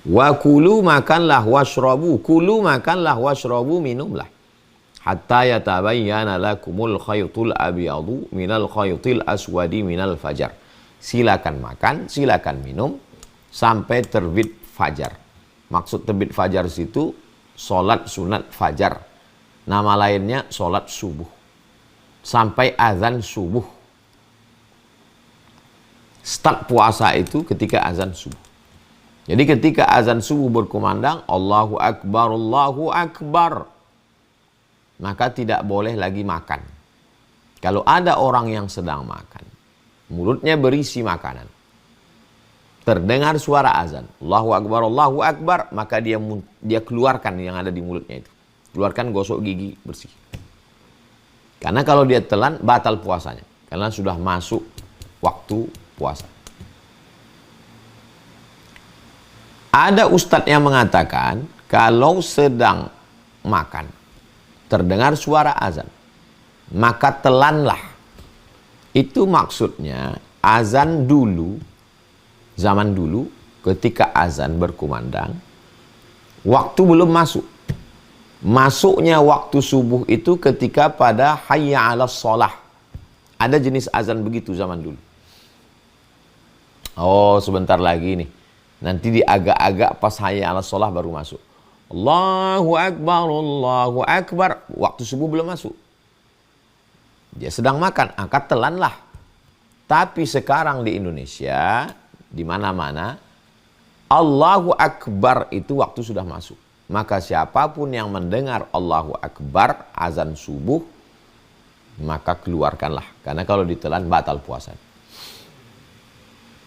Wa kulu makanlah washrabu, kulu makanlah washrabu, minumlah. Hatta yatabayyana lakumul khaytul abyadu minal khaytil aswadi minal fajar. Silakan makan, silakan minum sampai terbit fajar. Maksud terbit fajar situ sholat sunat fajar. Nama lainnya sholat subuh. Sampai azan subuh. Start puasa itu ketika azan subuh. Jadi ketika azan subuh berkumandang, Allahu Akbar, Allahu Akbar, maka tidak boleh lagi makan. Kalau ada orang yang sedang makan, mulutnya berisi makanan, terdengar suara azan, Allahu Akbar, maka dia keluarkan yang ada di mulutnya itu. Keluarkan, gosok gigi, bersih. Karena kalau dia telan, batal puasanya. Karena sudah masuk waktu puasa. Ada ustadz yang mengatakan, kalau sedang makan, terdengar suara azan, maka telanlah. Itu maksudnya azan dulu, zaman dulu ketika azan berkumandang, waktu belum masuk. Masuknya waktu subuh itu ketika pada hayya 'alas shalah. Ada jenis azan begitu zaman dulu. Oh, sebentar lagi nih. Nanti di agak-agak pas hayya 'alas shalah baru masuk. Allahu Akbar, Allahu Akbar. Waktu subuh belum masuk. Dia sedang makan, angkat telanlah. Tapi sekarang di Indonesia, di mana-mana, Allahu Akbar itu waktu sudah masuk. Maka siapapun yang mendengar Allahu Akbar, azan subuh, maka keluarkanlah. Karena kalau ditelan, batal puasa.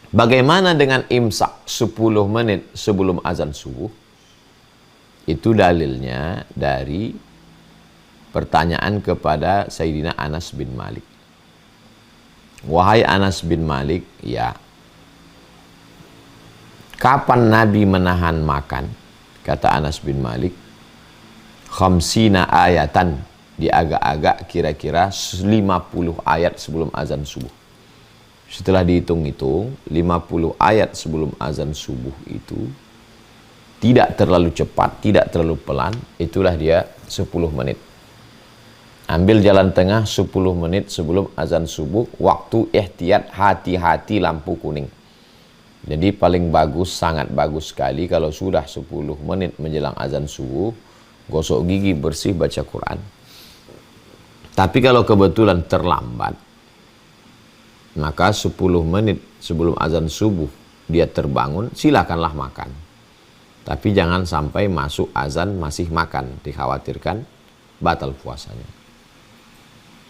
Bagaimana dengan imsak 10 menit sebelum azan subuh? Itu dalilnya dari pertanyaan kepada Sayyidina Anas bin Malik. Wahai Anas bin Malik, ya, kapan Nabi menahan makan? Kata Anas bin Malik, khamsina ayatan, di agak-agak kira-kira 50 ayat sebelum azan subuh. Setelah dihitung-hitung, 50 ayat sebelum azan subuh itu tidak terlalu cepat, tidak terlalu pelan, itulah dia 10 menit. Ambil jalan tengah 10 menit sebelum azan subuh, waktu ihtiyat, hati-hati lampu kuning. Jadi paling bagus, sangat bagus sekali kalau sudah 10 menit menjelang azan subuh, gosok gigi, bersih, baca Quran. Tapi kalau kebetulan terlambat, maka 10 menit sebelum azan subuh dia terbangun, silakanlah makan. Tapi jangan sampai masuk azan masih makan, dikhawatirkan batal puasanya.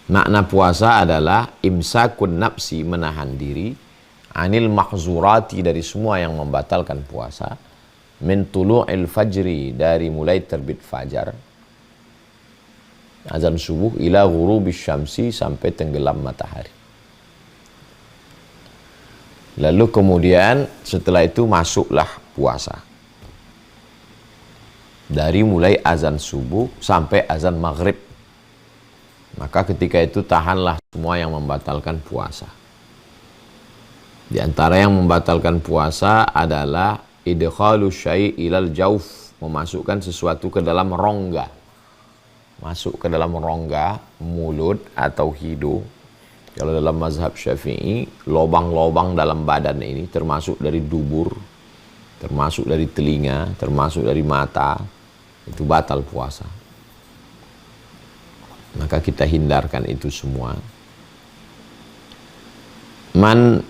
Makna puasa adalah imsakun nafsi, menahan diri, anil mahzurati, dari semua yang membatalkan puasa, min tulu'il fajri, dari mulai terbit fajar, azan subuh, ila ghurubis syamsi, sampai tenggelam matahari. Lalu kemudian setelah itu masuklah puasa. Dari mulai azan subuh sampai azan maghrib. Maka ketika itu tahanlah semua yang membatalkan puasa. Di antara yang membatalkan puasa adalah idkhalu syai' ilal jauf, memasukkan sesuatu ke dalam rongga. Masuk ke dalam rongga, mulut atau hidung. Kalau dalam mazhab Syafi'i, lobang-lobang dalam badan ini termasuk dari dubur, termasuk dari telinga, termasuk dari mata, itu batal puasa. Maka kita hindarkan itu semua. Man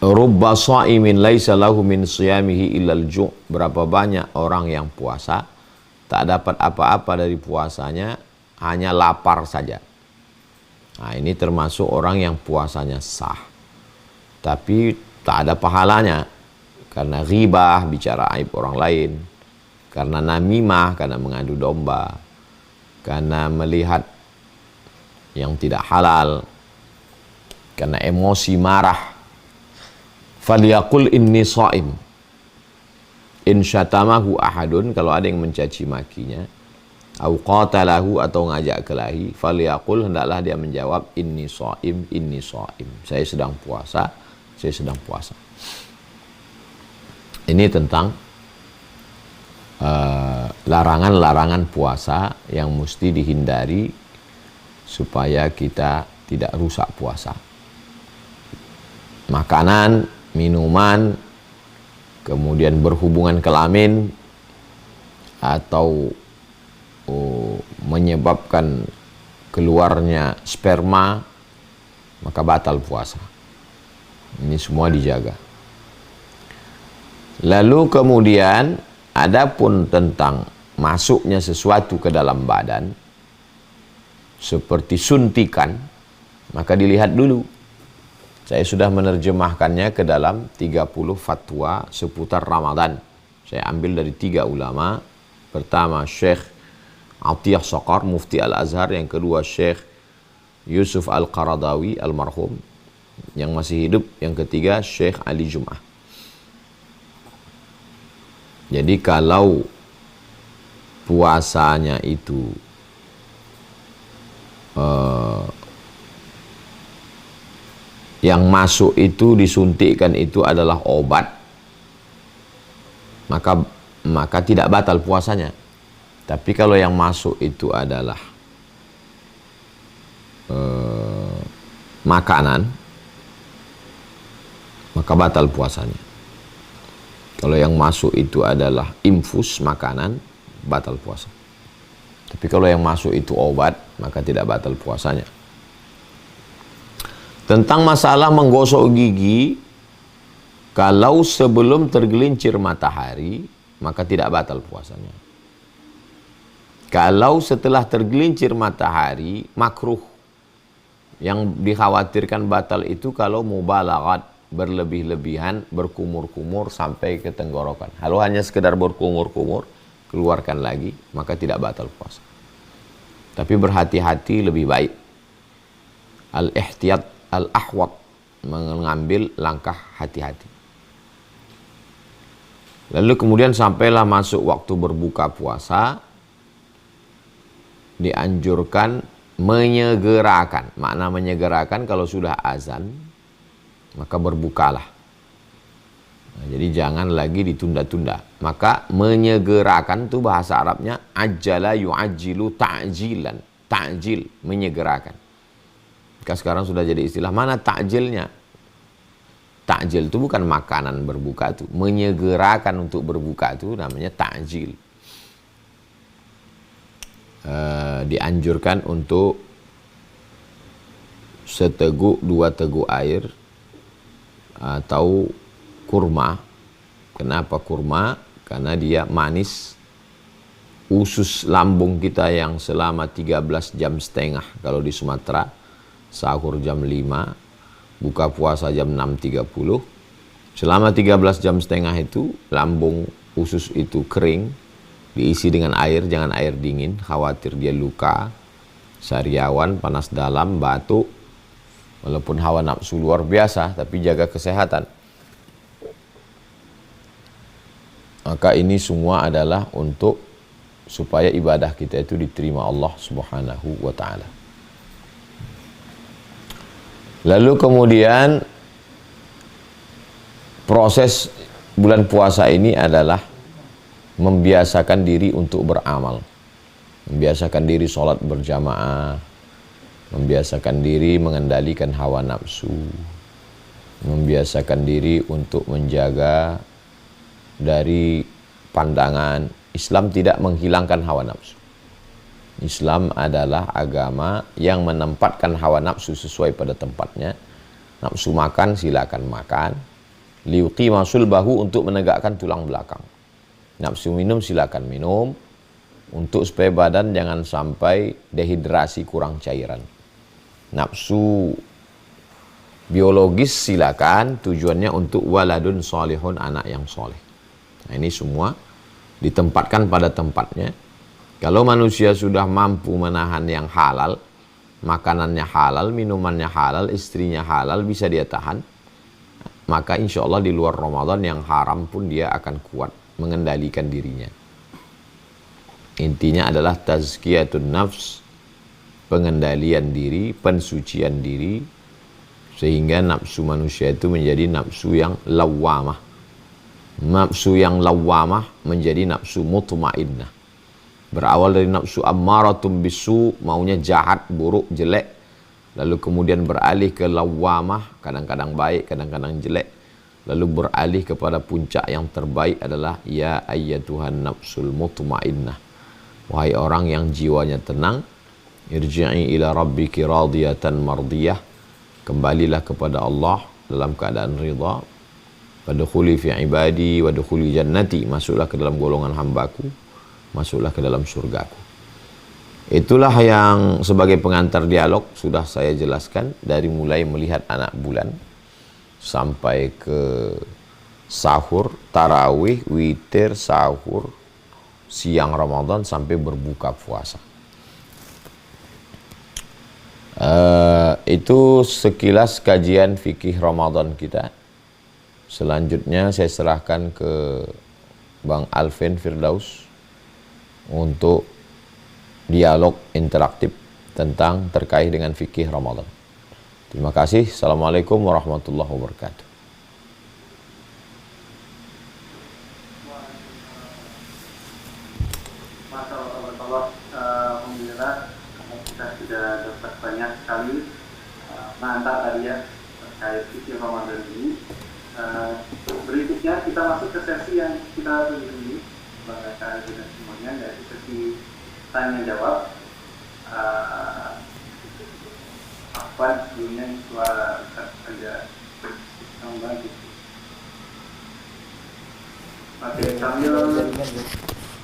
rubba sha'imin laisa lahu min siyamihi illal ju'. Berapa banyak orang yang puasa tak dapat apa-apa dari puasanya, hanya lapar saja. Nah, ini termasuk orang yang puasanya sah, tapi tak ada pahalanya karena ghibah, bicara aib orang lain, karena namimah, karena mengadu domba, karena melihat yang tidak halal, karena emosi marah. Falyaqul inni sha'im. In syatamahu ahadun, kalau ada yang mencaci makinya, au qatalahu, atau ngajak kelahi, falyaqul, hendaklah dia menjawab, inni sha'im, inni sha'im. Saya sedang puasa, saya sedang puasa. Ini tentang larangan-larangan puasa yang mesti dihindari supaya kita tidak rusak puasa. Makanan, minuman, kemudian berhubungan kelamin, atau menyebabkan keluarnya sperma, maka batal puasa. Ini semua dijaga. Lalu kemudian adapun tentang masuknya sesuatu ke dalam badan seperti suntikan, maka dilihat dulu. Saya sudah menerjemahkannya ke dalam 30 fatwa seputar Ramadan. Saya ambil dari 3 ulama. Pertama Syekh Atiyah Saqar, Mufti Al-Azhar. Yang kedua Syekh Yusuf Al-Qaradawi almarhum yang masih hidup. Yang ketiga Syekh Ali Jum'ah. Jadi kalau puasanya itu yang masuk itu disuntikkan itu adalah obat, maka tidak batal puasanya. Tapi kalau yang masuk itu adalah makanan, maka batal puasanya. Kalau yang masuk itu adalah infus makanan, batal puasa. Tapi kalau yang masuk itu obat, maka tidak batal puasanya. Tentang masalah menggosok gigi, kalau sebelum tergelincir matahari, maka tidak batal puasanya. Kalau setelah tergelincir matahari, makruh. Yang dikhawatirkan batal itu kalau mubalaghat, berlebih-lebihan, berkumur-kumur sampai ke tenggorokan. Kalau hanya sekedar berkumur-kumur, keluarkan lagi, maka tidak batal puasa. Tapi berhati-hati lebih baik. Al-ihtiyat al-ahwat, mengambil langkah hati-hati. Lalu kemudian sampailah masuk waktu berbuka puasa, dianjurkan menyegerakan. Makna menyegerakan, kalau sudah azan, maka berbukalah. Nah, jadi jangan lagi ditunda-tunda. Maka menyegerakan itu bahasa Arabnya ajala yu'ajjilu ta'jilan. Ta'jil, menyegerakan. Maka sekarang sudah jadi istilah. Mana ta'jilnya? Ta'jil itu bukan makanan berbuka itu. Menyegerakan untuk berbuka itu namanya ta'jil. Dianjurkan untuk seteguk 2 teguk air atau kurma. Kenapa kurma? Karena dia manis. Usus lambung kita yang selama 13 jam setengah kalau di Sumatera, sahur jam 5, buka puasa jam 6.30. Selama 13 jam setengah itu lambung usus itu kering, diisi dengan air, jangan air dingin, khawatir dia luka, sariawan, panas dalam, batuk. Walaupun hawa nafsu luar biasa, tapi jaga kesehatan. Maka ini semua adalah untuk supaya ibadah kita itu diterima Allah Subhanahu wa ta'ala. Lalu kemudian proses bulan puasa ini adalah membiasakan diri untuk beramal. Membiasakan diri sholat berjamaah, membiasakan diri mengendalikan hawa nafsu, membiasakan diri untuk menjaga dari pandangan. Islam tidak menghilangkan hawa nafsu. Islam adalah agama yang menempatkan hawa nafsu sesuai pada tempatnya. Nafsu makan, silakan makan. Liuqima sulbahu, untuk menegakkan tulang belakang. Nafsu minum, silakan minum, untuk supaya badan jangan sampai dehidrasi, kurang cairan. Nafsu biologis silakan, tujuannya untuk waladun solihun, anak yang soleh. Nah, ini semua ditempatkan pada tempatnya. Kalau manusia sudah mampu menahan yang halal, makanannya halal, minumannya halal, istrinya halal, bisa dia tahan, maka insya Allah di luar Ramadan yang haram pun dia akan kuat mengendalikan dirinya. Intinya adalah tazkiyatun nafs, pengendalian diri, pensucian diri, sehingga nafsu manusia itu menjadi nafsu yang lawamah. Nafsu yang lawamah menjadi nafsu mutmainnah. Berawal dari nafsu ammaratum bisu, maunya jahat, buruk, jelek. Lalu kemudian beralih ke lawamah, kadang-kadang baik, kadang-kadang jelek. Lalu beralih kepada puncak yang terbaik adalah ya ayyatuhan nafsul mutmainnah. Wahai orang yang jiwanya tenang, irji'i ila rabbiki radiyatan mardiyah. Kembalilah kepada Allah dalam keadaan ridha. Wadkhuli fi ibadi wadkhuli jannati. Masuklah ke dalam golongan hambaku, masuklah ke dalam surgaku. Itulah yang sebagai pengantar dialog sudah saya jelaskan, dari mulai melihat anak bulan sampai ke sahur, tarawih, witir, sahur, siang Ramadan sampai berbuka puasa. Itu sekilas kajian fikih Ramadan kita. Selanjutnya saya serahkan ke Bang Alvin Firdaus untuk dialog interaktif tentang terkait dengan fikih Ramadan. Terima kasih. Assalamualaikum warahmatullahi wabarakatuh. Alhamdulillah kita sudah dapat banyak sekali mengantar tadi ya terkait fikih Ramadan ini. Berikutnya kita masuk ke sesi yang kita tunggu ini, bangga dengan semuanya, yaitu sesi tanya jawab. Apa sebelumnya suara agak tambah gitu. Oke, sambil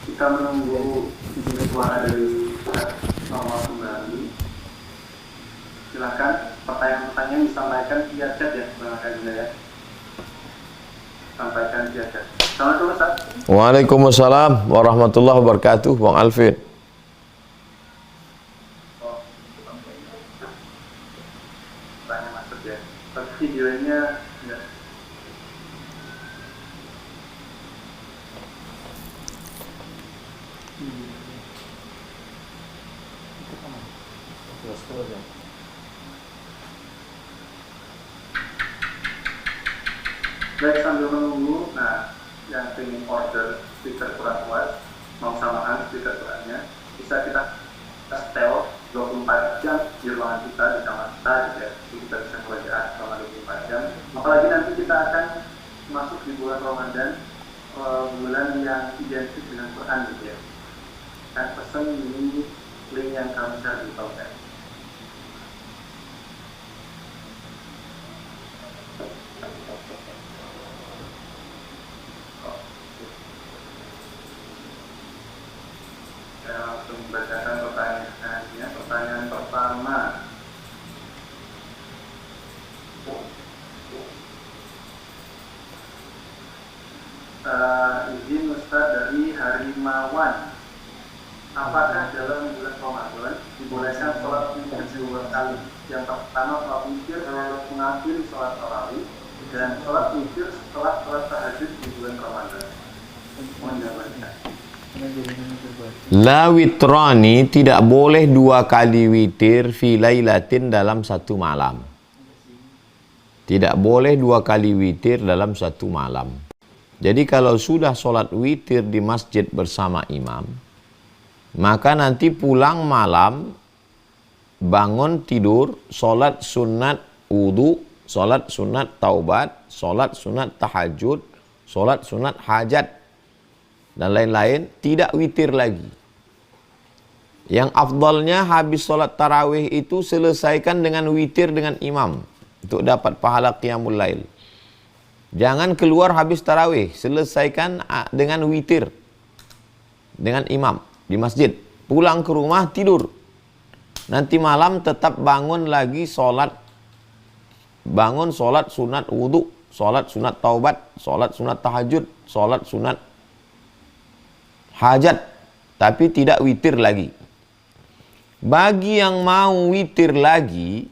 kita menunggu suara dari normal kembali, silakan pertanyaan-pertanyaan disampaikan via chat ya, Bang Kajina ya. Sampaikan via chat. Assalamualaikum Ustaz. Waalaikumsalam warahmatullahi wabarakatuh, Bang Alvin. Videonya enggak. Baik, sambil menunggu, nah yang ingin order speaker Quran luas, mau samaan speaker Qurannya, bisa kita setel 24 jam di ruangan kita, di kamar kita, ya. Kita bisa belajar selama 24 jam. Apalagi nanti kita akan masuk di bulan Ramadan, bulan yang identik dengan Quran gitu ya. Kan pesan ini link yang kami share di bawah. Saya langsung bacakan pertanyaannya. Pertanyaan pertama, izin Ustaz dari Harimawan, apakah dalam bulan Ramadan dibolehkan sholat witir 2 kali? Yang pertama sholat witir mengakhiri sholat tarawih, dan sholat witir setelah sholat tahajud di bulan Ramadan. Mohon jawabannya. La witrani, tidak boleh 2 kali witir fi lailatin dalam satu malam. Tidak boleh 2 kali witir dalam satu malam. Jadi kalau sudah sholat witir di masjid bersama imam, maka nanti pulang malam, bangun tidur, sholat sunat wudu, sholat sunat taubat, sholat sunat tahajud, sholat sunat hajat, dan lain-lain, tidak witir lagi. Yang afdalnya habis sholat tarawih itu selesaikan dengan witir dengan imam, untuk dapat pahala qiyamul lail. Jangan keluar habis tarawih, selesaikan dengan witir dengan imam di masjid. Pulang ke rumah tidur. Nanti malam tetap bangun lagi sholat. Bangun sholat sunat wudu, sholat sunat taubat, sholat sunat tahajud, sholat sunat hajat, tapi tidak witir lagi. Bagi yang mau witir lagi,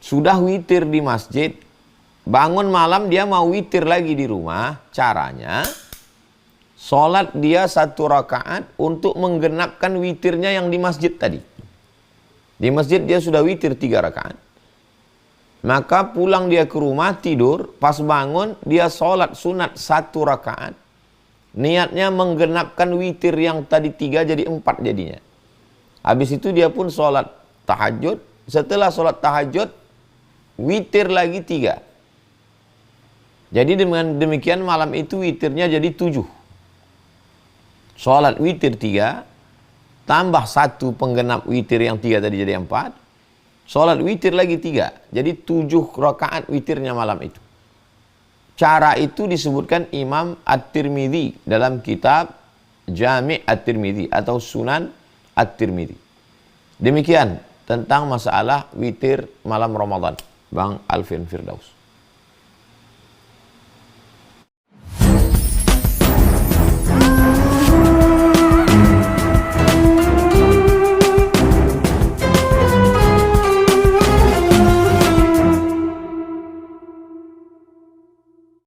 sudah witir di masjid, bangun malam dia mau witir lagi di rumah, caranya sholat dia 1 rakaat untuk menggenapkan witirnya yang di masjid tadi. Di masjid dia sudah witir 3 rakaat. Maka pulang dia ke rumah tidur, pas bangun dia sholat sunat 1 rakaat. Niatnya menggenapkan witir yang tadi 3 jadi 4 jadinya. Habis itu dia pun sholat tahajud. Setelah sholat tahajud, witir lagi 3. Jadi dengan demikian malam itu witirnya jadi 7. Sholat witir 3, tambah 1 penggenap witir yang 3 tadi jadi 4. Sholat witir lagi 3. Jadi 7 rakaat witirnya malam itu. Cara itu disebutkan Imam At-Tirmidzi dalam kitab Jami' At-Tirmidzi atau Sunan At-Tirmidzi. Demikian tentang masalah witir malam Ramadan, Bang Alvin Firdaus.